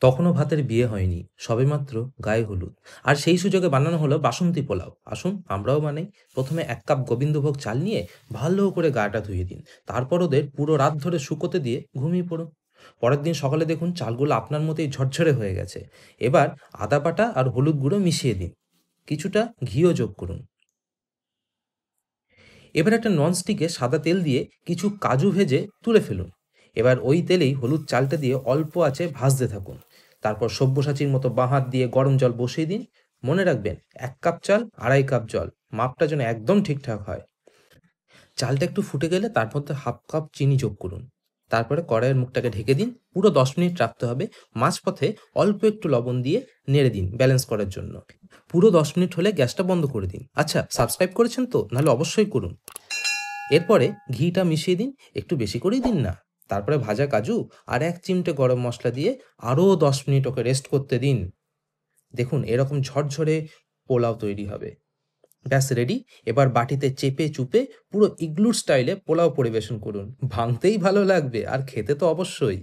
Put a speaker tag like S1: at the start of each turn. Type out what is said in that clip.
S1: তখনও ভাতের বিয়ে হয়নি, সবেমাত্র গায়ে হলুদ। আর সেই সুযোগে বানানো হলো বাসন্তী পোলাও। আসুন আমরাও বানাই। প্রথমে ১ কাপ গোবিন্দভোগ চাল নিয়ে ভালো করে গাটা ধুয়ে দিন। তারপর ওদের পুরো রাত ধরে শুকোতে দিয়ে ঘুমিয়ে পড়ুন। পরের দিন সকালে দেখুন চালগুলো আপনার মতোই ঝরঝরে হয়ে গেছে। এবার আদা বাটা আর হলুদ গুঁড়ো মিশিয়ে দিন। কিছুটা ঘিও যোগ করুন। এবার একটা ননস্টিকে সাদা তেল দিয়ে কিছু কাজু ভেজে তুলে ফেলুন। এবার ওই তেলেই হলুদ চালটা দিয়ে অল্প আঁচে ভাজতে থাকুন। তারপর সব্যসাচীর মতো বাঁ হাত দিয়ে গরম জল বসিয়ে দিন। মনে রাখবেন, ১ কাপ চাল ২.৫ কাপ জল। মাপটা যেন একদম ঠিকঠাক হয়। চালটা একটু ফুটে গেলে তার মধ্যে ১/২ কাপ চিনি যোগ করুন। তারপরে কড়াইয়ের মুখটাকে ঢেকে দিন। পুরো ১০ মিনিট রাখতে হবে। মাঝপথে অল্প একটু লবণ দিয়ে নেড়ে দিন ব্যালেন্স করার জন্য। পুরো ১০ মিনিট হলে গ্যাসটা বন্ধ করে দিন। আচ্ছা, সাবস্ক্রাইব করেছেন তো? নাহলে অবশ্যই করুন। এরপরে ঘিটা মিশিয়ে দিন, একটু বেশি করেই দিন না। তারপরে ভাজা কাজু আর ১ চিমটে গরম মসলা দিয়ে আরও ১০ মিনিট ওকে রেস্ট করতে দিন। দেখুন এরকম ঝরঝরে পোলাও তৈরি হবে। ব্যাস রেডি। এবার বাটিতে চেপে চুপে পুরো ইগলুর স্টাইলে পোলাও পরিবেশন করুন। ভাঙতেই ভালো লাগবে আর খেতে তো অবশ্যই।